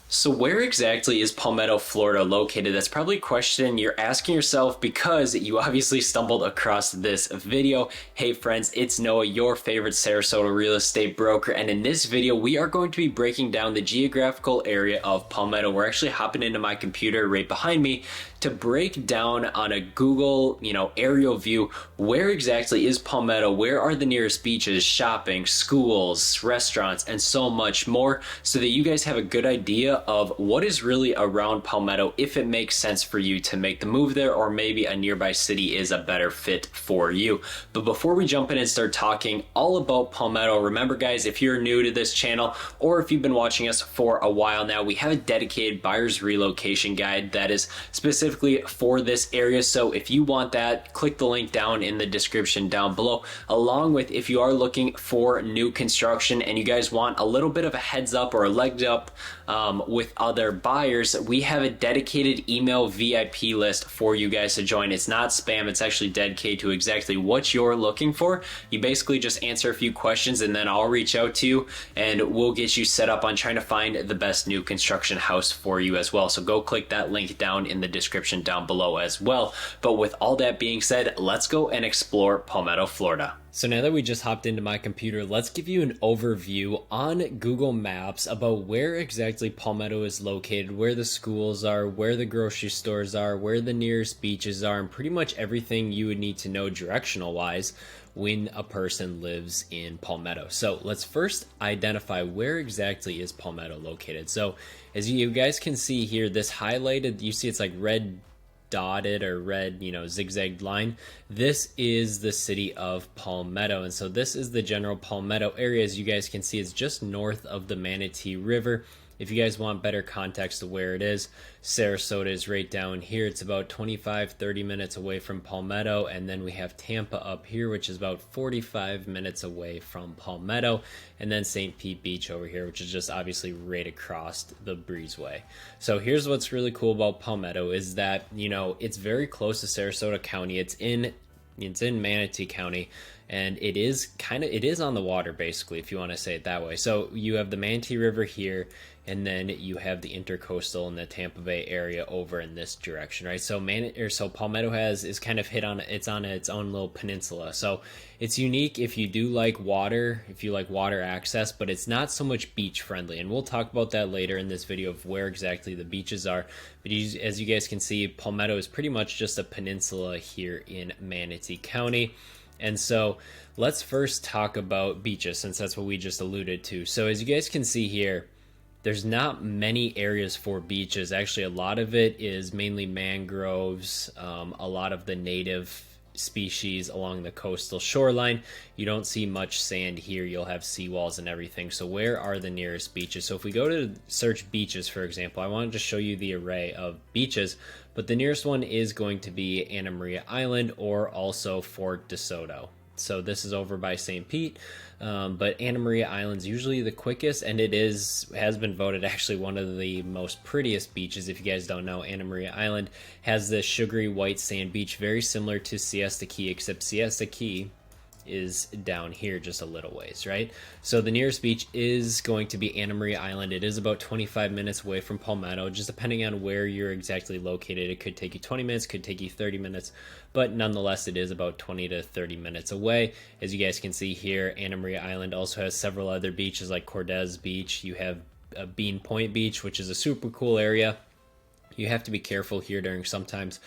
So where exactly is Palmetto, Florida located? That's probably a question you're asking yourself because you obviously stumbled across this video. Hey friends, it's Noah, your favorite Sarasota real estate broker, and in this video we are going to be breaking down the geographical area of Palmetto. We're actually hopping into my computer right behind me to break down on a Google, aerial view, where exactly is Palmetto, where are the nearest beaches, shopping, schools, restaurants, and so much more, so that you guys have a good idea of what is really around Palmetto, if it makes sense for you to make the move there, or maybe a nearby city is a better fit for you. But before we jump in and start talking all about Palmetto, remember guys, if you're new to this channel, or if you've been watching us for a while now, we have a dedicated buyer's relocation guide that is specifically for this area. So if you want that, click the link down in the description down below, along with if you are looking for new construction and you guys want a little bit of a heads up or a leg up with other buyers, we have a dedicated email VIP list for you guys to join. It's not spam, it's actually dedicated to exactly what you're looking for. You basically just answer a few questions and then I'll reach out to you and we'll get you set up on trying to find the best new construction house for you as well. So go click that link down in the description down below as well. But with all that being said, let's go and explore Palmetto, Florida. So now that we just hopped into my computer, let's give you an overview on Google Maps about where exactly Palmetto is located, where the schools are, where the grocery stores are, where the nearest beaches are, and pretty much everything you would need to know directional wise when a person lives in Palmetto. So let's first identify where exactly is Palmetto located. So as you guys can see here, this highlighted, you see it's like red dotted or red, zigzagged line. This is the city of Palmetto. And so this is the general Palmetto area. As you guys can see, it's just north of the Manatee River. If you guys want better context of where it is, Sarasota is right down here. It's about 25-30 minutes away from Palmetto. And then we have Tampa up here, which is about 45 minutes away from Palmetto. And then St. Pete Beach over here, which is just obviously right across the breezeway. So here's what's really cool about Palmetto is that, it's very close to Sarasota County. It's in Manatee County, and it is on the water, basically, if you want to say it that way. So you have the Manatee River here, and then you have the intercoastal in the Tampa Bay area over in this direction, right? So Palmetto is kind of it's on its own little peninsula. So it's unique if you do like water, if you like water access, but it's not so much beach friendly. And we'll talk about that later in this video of where exactly the beaches are. But as you guys can see, Palmetto is pretty much just a peninsula here in Manatee County. And so let's first talk about beaches, since that's what we just alluded to. So as you guys can see here, there's not many areas for beaches. Actually, a lot of it is mainly mangroves, a lot of the native species along the coastal shoreline. You don't see much sand here. You'll have seawalls and everything. So where are the nearest beaches? So if we go to search beaches, for example, I wanted to show you the array of beaches, but the nearest one is going to be Anna Maria Island or also Fort DeSoto. So this is over by St. Pete, but Anna Maria Island's usually the quickest, and has been voted actually one of the most prettiest beaches. If you guys don't know, Anna Maria Island has this sugary white sand beach, very similar to Siesta Key, except Siesta Key is down here just a little ways, right? So the nearest beach is going to be Anna Maria Island. It is about 25 minutes away from Palmetto, just depending on where you're exactly located. It could take you 20 minutes, could take you 30 minutes, but nonetheless, it is about 20 to 30 minutes away. As you guys can see here, Anna Maria Island also has several other beaches like Cortez Beach. You have Bean Point Beach, which is a super cool area. You have to be careful here during sometimes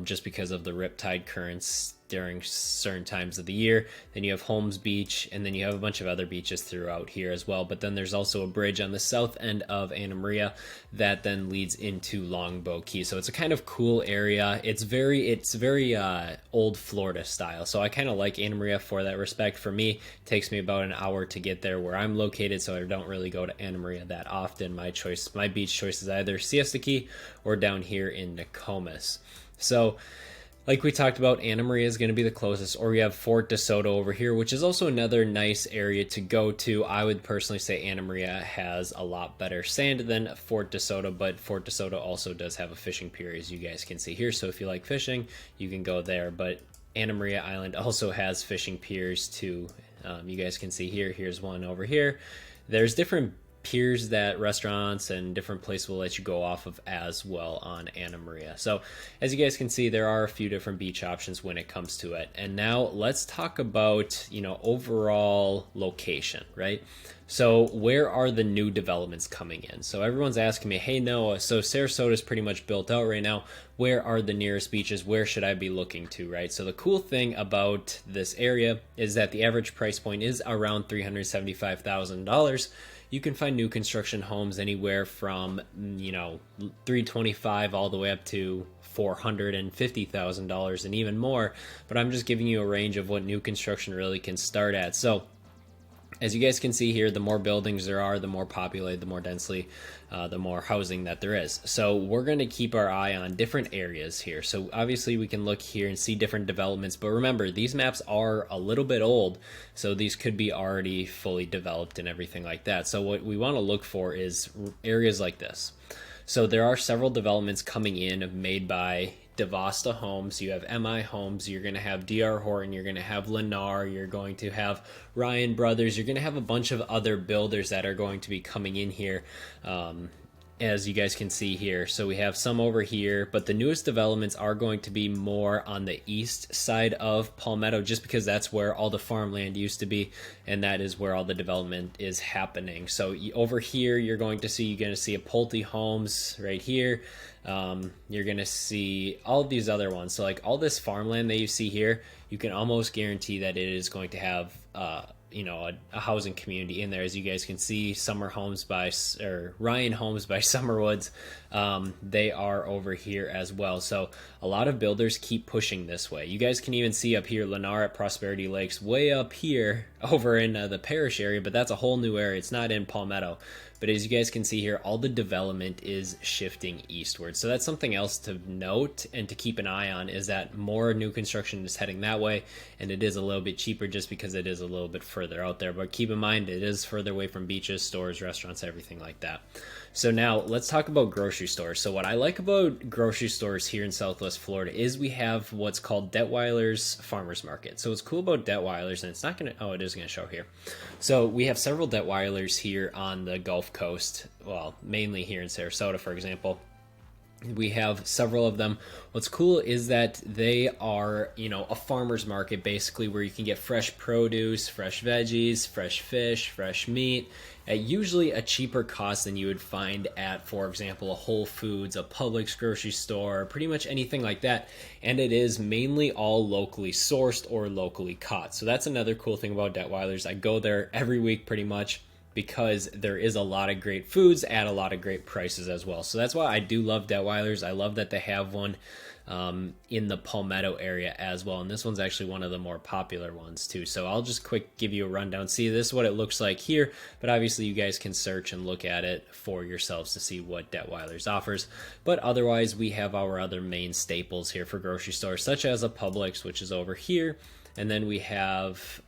just because of the riptide currents during certain times of the year. Then you have Holmes Beach, and then you have a bunch of other beaches throughout here as well. But then there's also a bridge on the south end of Anna Maria that then leads into Longboat Key. So it's a kind of cool area. It's very old Florida style. So I kind of like Anna Maria for that respect. For me, it takes me about an hour to get there where I'm located, so I don't really go to Anna Maria that often. My beach choice is either Siesta Key or down here in Nokomis. So like we talked about, Anna Maria is going to be the closest, or we have Fort DeSoto over here, which is also another nice area to go to. I would personally say Anna Maria has a lot better sand than Fort DeSoto, but Fort DeSoto also does have a fishing pier, as you guys can see here. So if you like fishing, you can go there. But Anna Maria Island also has fishing piers too. You guys can see here. Here's one over here. There's different piers that restaurants and different places will let you go off of as well on Anna Maria. So as you guys can see, there are a few different beach options when it comes to it. And now let's talk about, overall location, right? So where are the new developments coming in? So everyone's asking me, hey Noah, so Sarasota is pretty much built out right now. Where are the nearest beaches? Where should I be looking to, right? So the cool thing about this area is that the average price point is around $375,000. You can find new construction homes anywhere from, $325 all the way up to $450,000 and even more. But I'm just giving you a range of what new construction really can start at. So as you guys can see here, the more buildings there are, the more populated, the more densely, the more housing that there is. So we're going to keep our eye on different areas here. So obviously we can look here and see different developments, but remember, these maps are a little bit old, so these could be already fully developed and everything like that. So what we want to look for is areas like this. So there are several developments coming in made by Devasta Homes, you have MI Homes, you're going to have DR Horton, you're going to have Lennar, you're going to have Ryan Brothers, you're going to have a bunch of other builders that are going to be coming in here, as you guys can see here. So we have some over here, but the newest developments are going to be more on the east side of Palmetto, just because that's where all the farmland used to be, and that is where all the development is happening. So over here, you're going to see a Pulte Homes right here. You're going to see all of these other ones. So like all this farmland that you see here, you can almost guarantee that it is going to have, a housing community in there. As you guys can see, Ryan Homes by Summerwoods, they are over here as well. So a lot of builders keep pushing this way. You guys can even see up here, Lennar at Prosperity Lakes, way up here over in the Parish area, but that's a whole new area. It's not in Palmetto. But as you guys can see here, all the development is shifting eastward. So that's something else to note and to keep an eye on, is that more new construction is heading that way, and it is a little bit cheaper just because it is a little bit further out there. But keep in mind, it is further away from beaches, stores, restaurants, everything like that. So now let's talk about grocery stores. So what I like about grocery stores here in Southwest Florida is we have what's called Detweiler's Farmers Market. So what's cool about Detweiler's, and it's not going to, it is going to show here. So we have several Detweiler's here on the Gulf Coast, well, mainly here in Sarasota, for example. We have several of them. What's cool is that they are, a farmer's market, basically, where you can get fresh produce, fresh veggies, fresh fish, fresh meat, at usually a cheaper cost than you would find at, for example, a Whole Foods, a Publix grocery store, pretty much anything like that. And it is mainly all locally sourced or locally caught. So that's another cool thing about Detweiler's. I go there every week pretty much, because there is a lot of great foods at a lot of great prices as well. So that's why I do love Detweiler's. I love that they have one in the Palmetto area as well. And this one's actually one of the more popular ones too. So I'll just quick give you a rundown. See, this is what it looks like here, but obviously you guys can search and look at it for yourselves to see what Detweiler's offers. But otherwise, we have our other main staples here for grocery stores, such as a Publix, which is over here. And then we have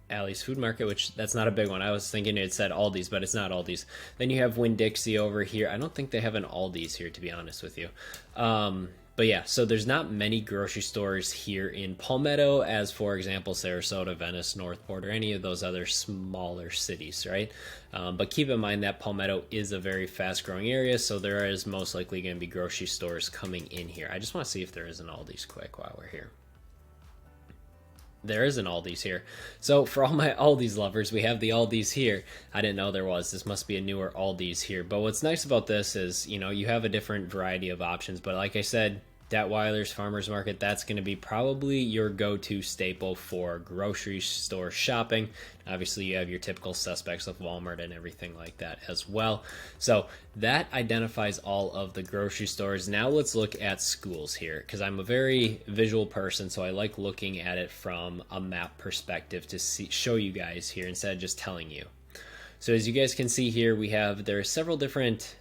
Alley's Food Market, which that's not a big one. I was thinking it said Aldi's, but it's not Aldi's. Then you have Winn-Dixie over here. I don't think they have an Aldi's here, to be honest with you. But yeah, so there's not many grocery stores here in Palmetto as, for example, Sarasota, Venice, Northport, or any of those other smaller cities, right? But keep in mind that Palmetto is a very fast-growing area, so there is most likely going to be grocery stores coming in here. I just want to see if there is an Aldi's quick while we're here. There is an Aldi's here. So for all my Aldi's lovers, we have the Aldi's here. I didn't know there was. This must be a newer Aldi's here. But what's nice about this is, you have a different variety of options. But like I said, Detweiler's Farmers Market, that's going to be probably your go-to staple for grocery store shopping. Obviously, you have your typical suspects of Walmart and everything like that as well. So that identifies all of the grocery stores. Now let's look at schools here, because I'm a very visual person, so I like looking at it from a map perspective to show you guys here instead of just telling you. So as you guys can see here, there are several different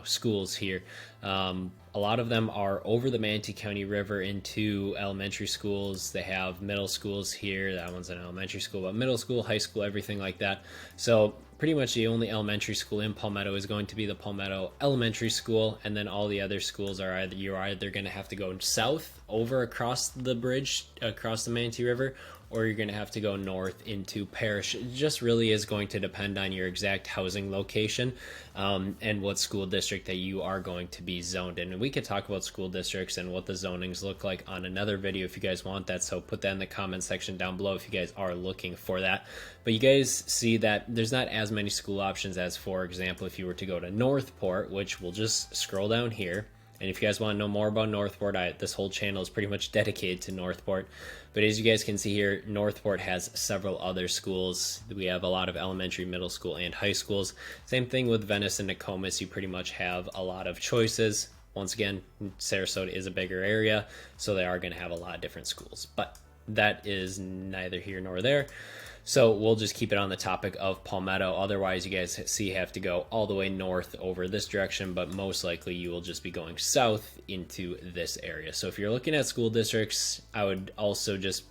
schools here. A lot of them are over the Manatee County River into elementary schools. They have middle schools here. That one's an elementary school, but middle school, high school, everything like that. So pretty much the only elementary school in Palmetto is going to be the Palmetto Elementary School, and then all the other schools are you're either going to have to go south over across the bridge, across the Manatee River, or you're going to have to go north into Parrish. It just really is going to depend on your exact housing location and what school district that you are going to be zoned in. And we could talk about school districts and what the zonings look like on another video if you guys want that. So put that in the comment section down below if you guys are looking for that. But you guys see that there's not as many school options as, for example, if you were to go to Northport, which we'll just scroll down here. And if you guys want to know more about Northport, this whole channel is pretty much dedicated to Northport. But as you guys can see here, Northport has several other schools. We have a lot of elementary, middle school, and high schools. Same thing with Venice and Nokomis. You pretty much have a lot of choices. Once again, Sarasota is a bigger area, so they are going to have a lot of different schools. But that is neither here nor there. So we'll just keep it on the topic of Palmetto. Otherwise, you guys see have to go all the way north over this direction, but most likely you will just be going south into this area. So if you're looking at school districts, I would also just,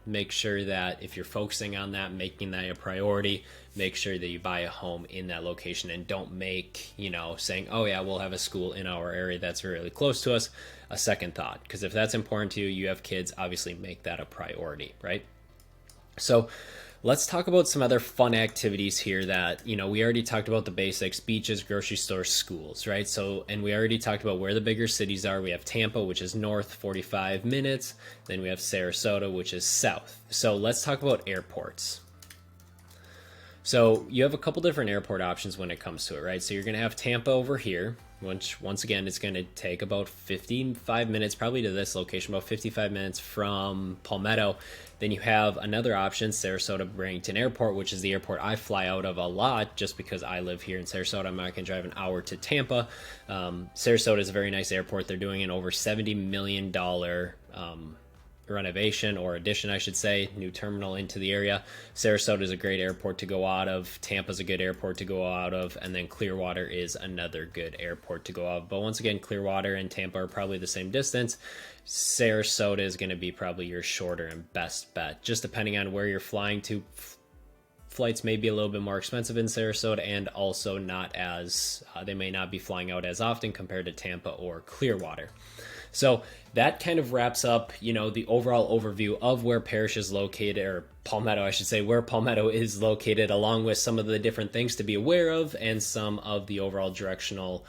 make sure that if you're focusing on that, making that a priority, make sure that you buy a home in that location and don't make, saying, oh yeah, we'll have a school in our area that's really close to us, a second thought. Because if that's important to you, you have kids, obviously make that a priority, right? So let's talk about some other fun activities here that, we already talked about the basics: beaches, grocery stores, schools, right? So, and we already talked about where the bigger cities are. We have Tampa, which is north, 45 minutes. Then we have Sarasota, which is south. So let's talk about airports. So you have a couple different airport options when it comes to it, right? So you're going to have Tampa over here, which once again, it's going to take about 55 minutes, probably to this location, about 55 minutes from Palmetto. Then you have another option, Sarasota Barrington Airport, which is the airport I fly out of a lot just because I live here in Sarasota. I'm not going to drive an hour to Tampa. Sarasota is a very nice airport. They're doing an over $70 million renovation or addition, I should say, new terminal into the area. Sarasota is a great airport to go out of. Tampa's a good airport to go out of, and then Clearwater is another good airport to go out of. But once again, Clearwater and Tampa are probably the same distance. Sarasota is going to be probably your shorter and best bet, just depending on where you're flying to. Flights may be a little bit more expensive in Sarasota, and also not as they may not be flying out as often compared to Tampa or Clearwater. So that kind of wraps up, the overall overview of where Parrish is located, or Palmetto, I should say, where Palmetto is located, along with some of the different things to be aware of and some of the overall directional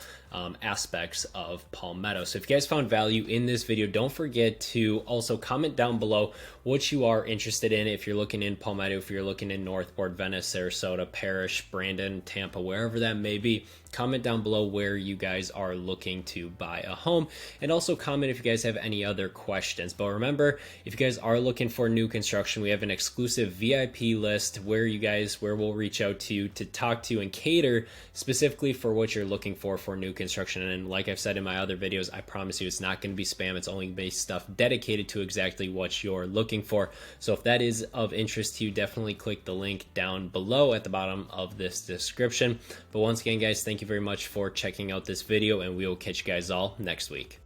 aspects of Palmetto. So if you guys found value in this video, don't forget to also comment down below what you are interested in. If you're looking in Palmetto, if you're looking in Northport, Venice, Sarasota, Parrish, Brandon, Tampa, wherever that may be, comment down below where you guys are looking to buy a home, and also comment if you guys have any other questions. But remember, if you guys are looking for new construction, we have an exclusive VIP list where we'll reach out to you to talk to and cater specifically for what you're looking for new construction. And like I've said in my other videos, I promise you it's not going to be spam. It's only based stuff dedicated to exactly what you're looking for. So if that is of interest to you, definitely click the link down below at the bottom of this description. But once again, guys, thank you very much for checking out this video, and we will catch you guys all next week.